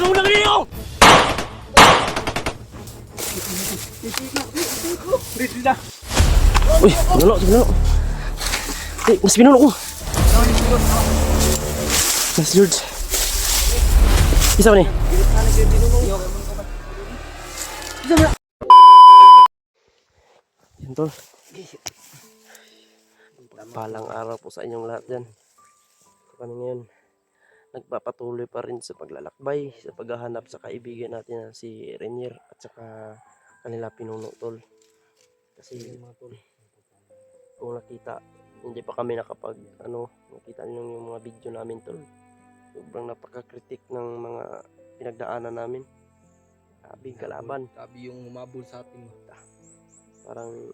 mo na kayo! Uy, pinuno, si pinuno. Mas pinuno ko. Mas George. Isa ba ni? Isa ba? Yan tol. Palang araw po sa inyong lahat dyan. Kami ngayon nagpapatuloy pa rin sa paglalakbay, sa paghahanap sa kaibigan natin na si Renier at saka kanila pinuno tol. Kasi kung nakita, hindi pa kami nakapag nakita niyo yung mga video namin tol. Sobrang napakakritik ng mga pinagdaanan namin. Sabi kalaban. Sabi yung umabol sa atin. Parang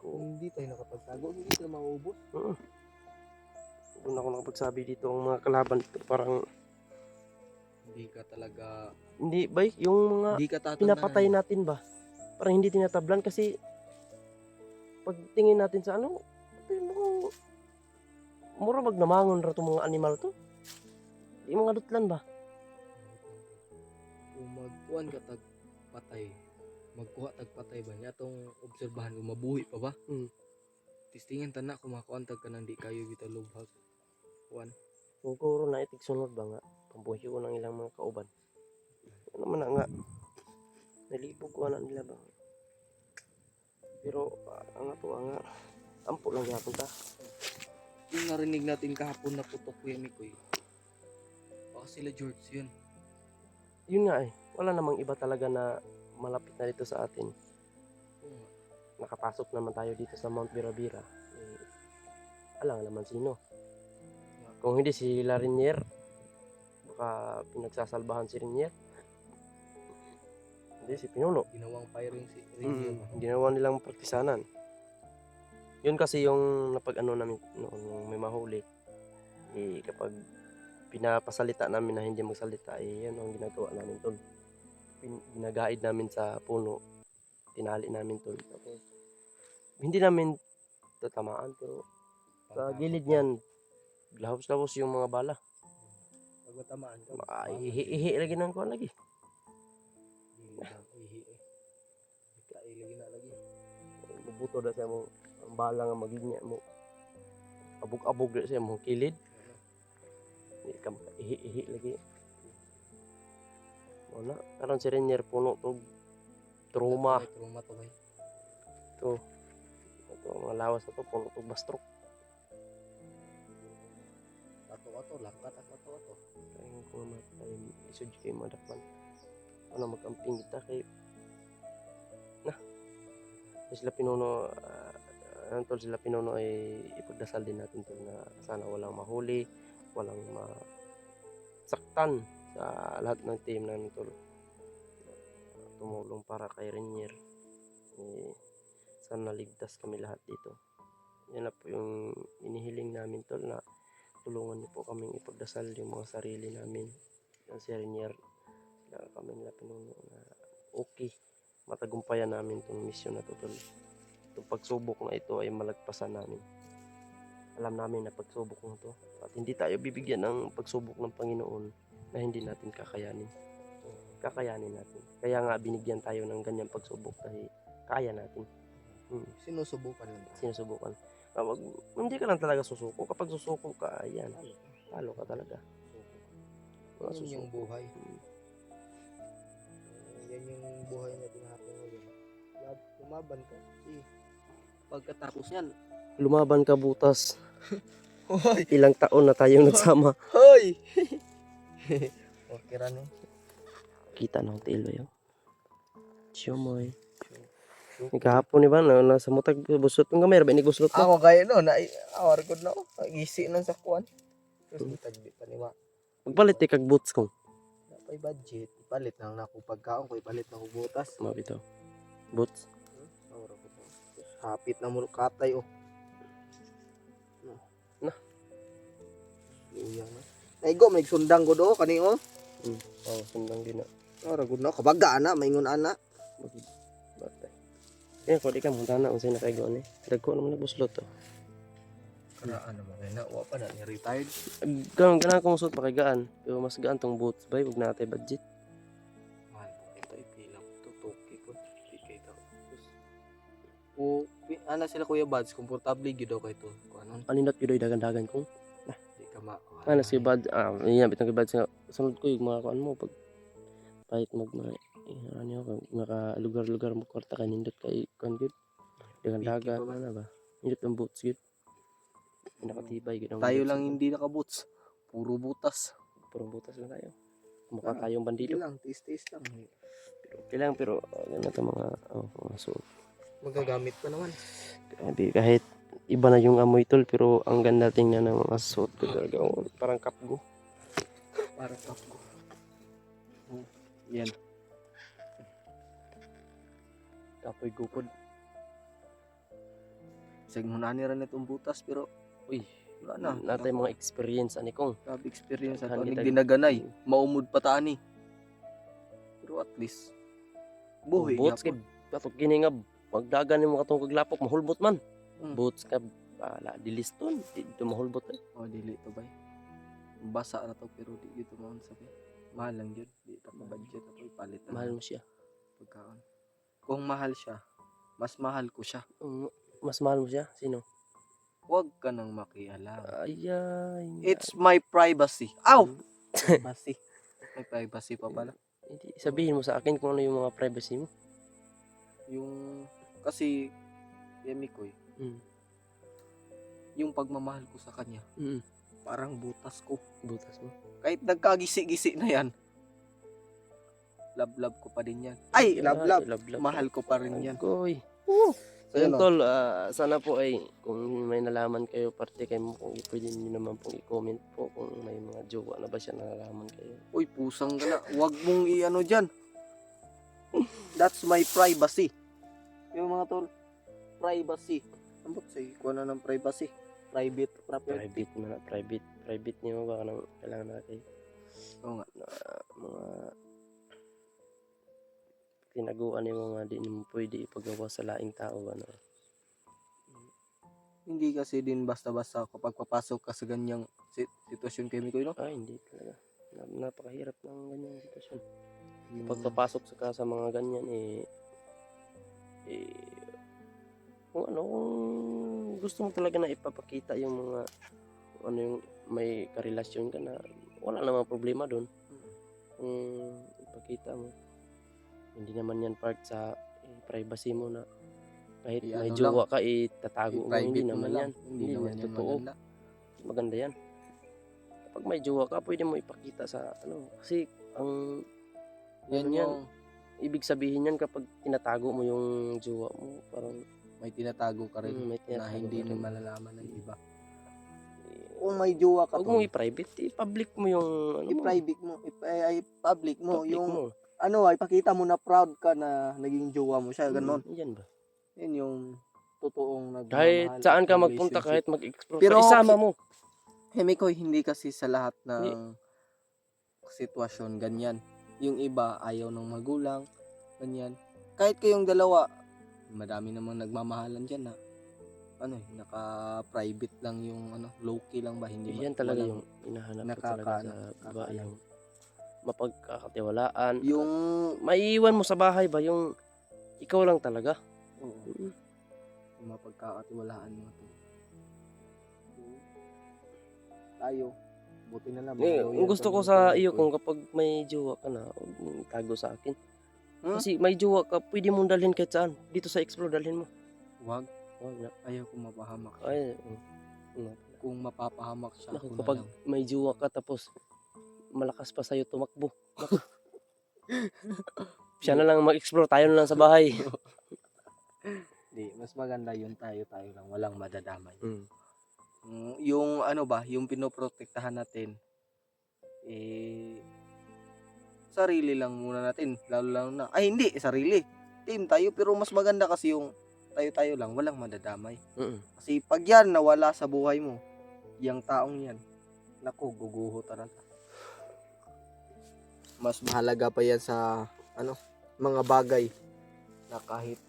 Kung hindi tayo nakapagtago, hindi tayo maubos. Doon ako nakapagsabi dito ang mga kalaban parang Hindi ka talaga, hindi ba yung mga hindi ka tatandaan. pinapatay natin ba? Parang hindi tinatablan kasi pag tingin natin sa mura magnamangon ra itong mga animal to. Di mga dutlan ba? Kung magkuhan ka tagpatay, magkuha tagpatay ba niya itong obserbahan kung mabuhi pa ba? Tistingin tanak kung makuhan tag ka nang di kayo kita lubhag. Kuhan. Kung kuro na itig sunod ba nga, pambuhi ko ng ilang mga kauban. Ano man na nga, nalibog ko na nila ba? Pero nga, ampo lang yapon ta. Yung narinig natin kahapon na putok Kuya Mikoy. Baka sila George yun. Yun nga wala namang iba talaga na malapit na dito sa atin. Nakapasok naman tayo dito sa Mount Birabira. Alam naman sino. Kung hindi si Renier, baka pinagsasalbahan si Renier. Hindi si Pinuno. Ginawang firing si Renier. Ginawa nilang praktisanan. Yun kasi yung namin noon, yung may mahuli. Kapag pinapasalita namin na hindi magsalita, yun ang ginagawa namin tol. Ginagaid namin sa puno. Tinali namin tol. Tapos, hindi namin tatamaan pero sa gilid niyan, lahos-lahos yung mga bala. Pag matamaan ka, Ihi lagi ng kuhan lagi. Ilagin na lagi. Bubuto na siya mo, ang bala nga maginya mo. Abog-abog na siya mo kilid. Ihi lagi. Wala, karon si Renier puno tog trauma. Trauma to bay. Ito mga lawas na to puno tog bastrok. Ato langkat ato. Kaya kung matay isud kay madakpan. Ano magamping kita kay sila Pinuno sila Pinuno ay ipagdasal din natin to na sana walang mahuli, walang masaktan sa lahat ng team namin tol. Tumulong para kay Renier. Sana ligtas kami lahat dito. Yan na po yung inihiling namin tol, na tulungan niyo po kaming ipagdasal yung mga sarili namin. Si Renier, sila kami nila Pinuno na okay, matagumpayan namin itong mission na to tol. Itong pagsubok na ito ay malagpasan namin. Alam namin na pagsubok na to at hindi tayo bibigyan ng pagsubok ng Panginoon na hindi natin kakayanin. Kakayanin natin. Kaya nga binigyan tayo ng ganyang pagsubok dahil kaya natin. Sinusubukan lang. Sinusubukan. Hindi ka lang talaga susuko. Kapag susuko ka, ayan, talo ka talaga. Yan yung buhay. Yan yung buhay na tinahapon ngayon. Lumaban ka. Pagkatapos yan, lumaban ka butas. hoy! Ilang taon na tayong nagsama. Hoy! Okay ran eh. Kita na ang tilo yun. Siyomoy. Kahapon ni ba nasa mutag busot ng gamay ba guslot na? Ako kaya no, awar ko na ako. Isi nun sa kuwan. Tapos tagdi pa ni ma. Magpalit kag boots ko. Napay budget. Ipalit na lang ako pagkaon ko. Ipalit na ako butas. Mabito. Boots. Awar ko to. Hapit na mo katay oh. Na. Luya na. Naigo, may sundang ko do. Kani oh. Oh, sundang din na. Awar ko na. Kabaga na. Maingon ana. Batay. Kaya ko di ka munta na unsay nakaigo ni. Dagko naman na buslot to. Karaan naman kaya na. Wa pa na ni retired. Ganang kong suot pakigaan. Pero mas gaan tong boots bay. Huwag natin budget. Man, ito ipilang tutuki ko. Ikay ito. O, ana sila Kuya Bads, komportable gyud daw kay to. Kung ano, Kanindot yun dagan-dagan kong. di ka ma. Ano si Bad, yan, bitang kay Bad sa sunod ko yung mga kuan mo pag kahit mga ano ko maka lugar-lugar mo kwarta kay nindot kay kuan gud. Dagan-dagan Piki pa ba? na ba. Nindot ang boots gud. Nakatibay gud ang Tayo boots lang gud. hindi naka-boots. Puro butas. Purong butas lang tayo. Mukha tayong bandido. Sige lang, taste lang. Pero okay lang pero ano to mga mga suot. Magagamit pa naman. Kahit iba na yung amoy tol pero ang ganda tingnan ng mga suot ko talaga. Parang kapgo. Para kapko. Yan. Kapoy gukod. Sige mo na rin itong butas pero Uy, wala na. natay mga experience ani kong. Grabe experience ato. Daghan Nig kita- dinaganay. Maumod pa ta ani. Pero at least buhi Boots kay gyapon. batok gini nga magdagan nimo katong kaglapok mahulbot man. Mm. Boots ka bala diliston dito mahulbot eh. Oh, dili to bay. Basa na to pero di dito mo sabi. Mahal lang yun. Di ta pa budget ako ipalit na Mahal lang mo siya. pagkaon. Kung mahal siya, mas mahal ko siya. Mas mahal mo siya. Sino? Huwag ka nang makialam. Ayay. It's my privacy. Ow! Privacy. May privacy pa pala. Hindi sabihin mo sa akin kung ano yung mga privacy mo. Yung kasi Yemi ko yung pagmamahal ko sa kanya, parang butas ko. Butas mo. Kahit nagkagisi-gisi na yan, love ko pa din yan. Ay, love. Mahal ko pa rin yan. Goy. So Ayun, yun tol, sana po ay kung may nalaman kayo parte kayo mo kung pwede niyo naman pong i-comment po kung may mga jowa na ba siya nalalaman kayo. Uy, pusang gala. Huwag mong i-ano dyan. That's my privacy. Yung mga tol, privacy. Ambot sa ikuha na ng privacy. Private property. Private niyo ba kanang kailangan natin Oo nga. na mga tinaguan niyo mga di mo pwede ipagawa sa laing tao ano. Hindi kasi din basta-basta kapag papasok ka sa ganyang sitwasyon kay Mikoy, no? Ay hindi talaga. Napakahirap ng ganyang sitwasyon. Yung Pagpapasok sa mga ganyan kung ano kung gusto mo talaga na ipapakita yung mga kung ano yung may karelasyon ka na wala namang problema doon kung ipakita mo hindi naman yan part sa privacy mo na kahit I-ano may lang. jowa ka itatago mo i-private hindi mo na naman lang. yan Hindi naman yan totoo maganda. maganda yan kapag may jowa ka pwede mo ipakita sa ano kasi ang Yan ano yung ibig sabihin yan kapag tinatago mo yung jowa mo parang may tinatago ka rin may na tinatago hindi ka mo rin. malalaman ng iba. Kung may jowa ka Huwag mo i-private, i-public mo yung ano mo. i-private mo, i-public mo, Public yung mo. ano, ipakita mo na proud ka na naging jowa mo siya, ganon. Yan ba? Yan yung totoong nagmamahal. Kahit saan ka at magpunta, relationship. kahit mag-explore Pero ka, isama mo. Mikoy, hindi kasi sa lahat ng sitwasyon ganyan. Yung iba ayaw ng magulang, ganyan. Kahit kayong dalawa, madami namang nagmamahalan dyan na ano, naka-private lang yung ano, low-key lang ba, hindi Yan talaga walang- yung hinahanap ko talaga sa babae. nakaka- Yung mapagkakatiwalaan. yung Maiiwan mo sa bahay ba yung ikaw lang talaga. oo, yung mapagkakatiwalaan mo to. Tayo, buti na lang. Ang gusto ko sa iyo kung kapag may jowa ka na, huwag mong itago sa akin. Kasi may jowa ka, pwede mong dalhin kahit saan. Dito sa explore, dalhin mo. Wag, Huwag na. ayaw kong mapahamak. Ay, Kung mapapahamak siya, naku, ako na kapag lang. may jowa ka tapos malakas pa sa'yo tumakbo. Naku. Siya na lang mag-explore, tayo na lang sa bahay. Di, mas maganda yun, tayo lang, walang madadamay. Yung ano ba, yung pinoprotektahan natin, sarili lang muna natin, lalo lang na, ay hindi, sarili. Team tayo, pero mas maganda kasi yung tayo lang, walang madadamay. Kasi pag yan nawala sa buhay mo, yung taong yan, naku, guguho talaga. Mas mahalaga pa yan sa ano, mga bagay na kahit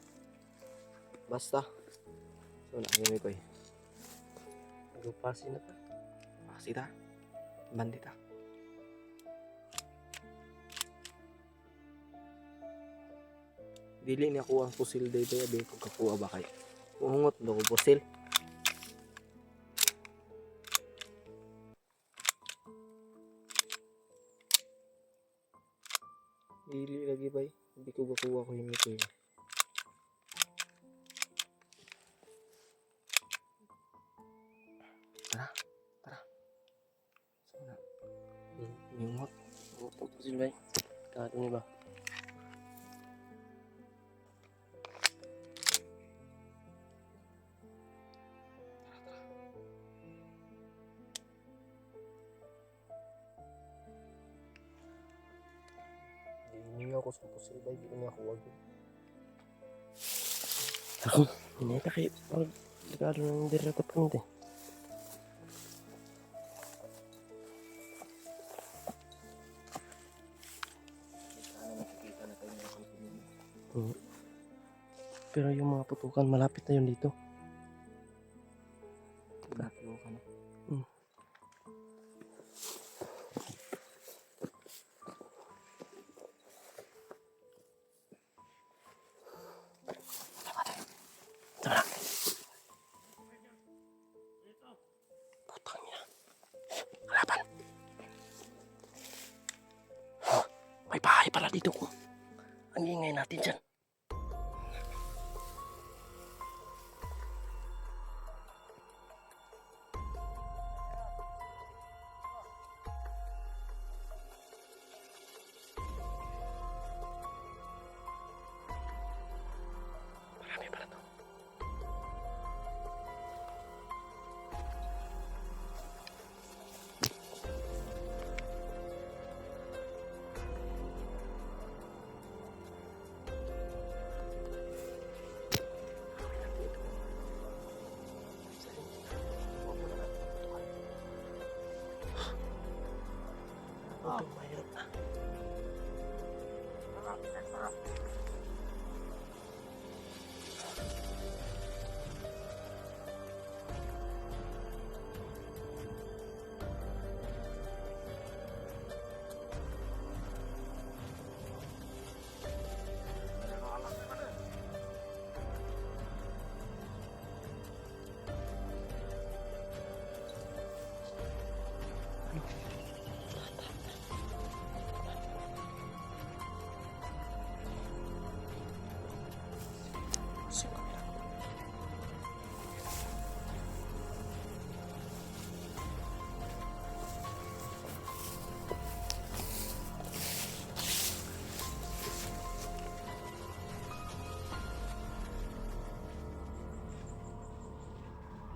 basta. So, nakayami ko Lupasi na ta. Sita. Bandita. Dili ni ako ang pusil day day abi ko kakuha ba kay. Ungot do ko pusil. Dili lagi bay. Hindi ko gakuha ko yung ito eh. Tara. Sana. Ungot. Ito po sila bay. Kato ni ba? Hindi ako sa pusil bay. Hindi niya ako wag. Ako, hindi ka kayo. Delikado ng direkta pa nito. Pero yung mga putukan, malapit na yun dito. Bakit ka na? Tara. Putang ina. Harapan. May bahay pala dito. Ang ingay natin dyan. Marami pala to. Ito, mahirap na.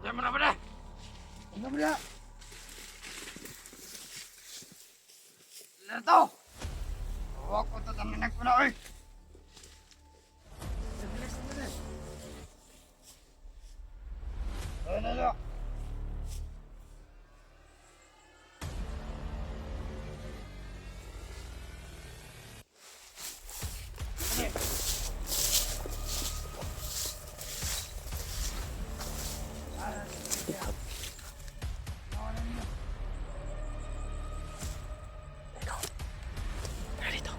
Diyan mo na pala! Ano pala? Leto! Huwag ko tataminag ko na, oy! Bilis mo na! Ano? Narito.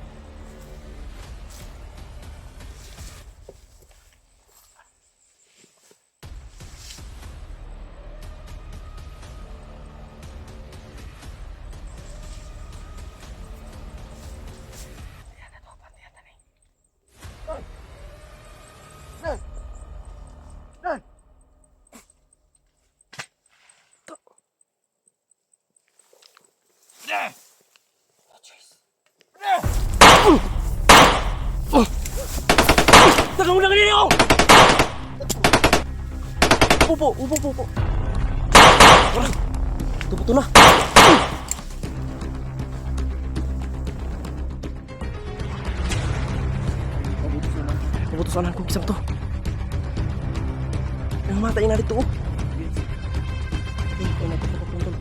Tagang ulang kanina ako! Upo. Wala. Tubuto na. Pabutusanan ko isang to. Ang mata yung narito. Ay, nagpapapapundol.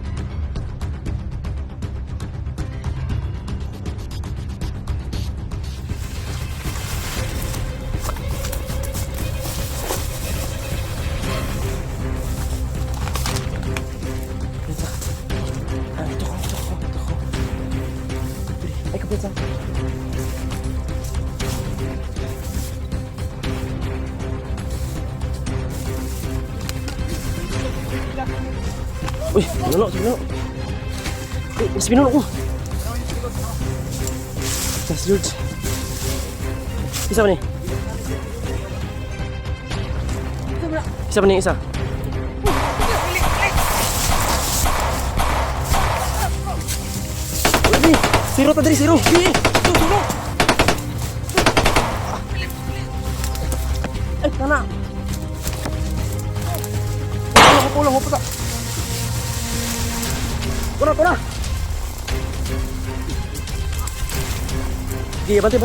Uy, pinuno, si pinuno. Uy, si pinuno ko. Yes, George. Isa pa ni? Isa pa ni isa? Wala ni, zero ta diri, zero. Zero. Ay, kana. Pulang, puta. Kuna. Sige, banti.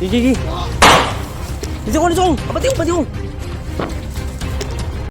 Gigi. Disong. Apa tiung?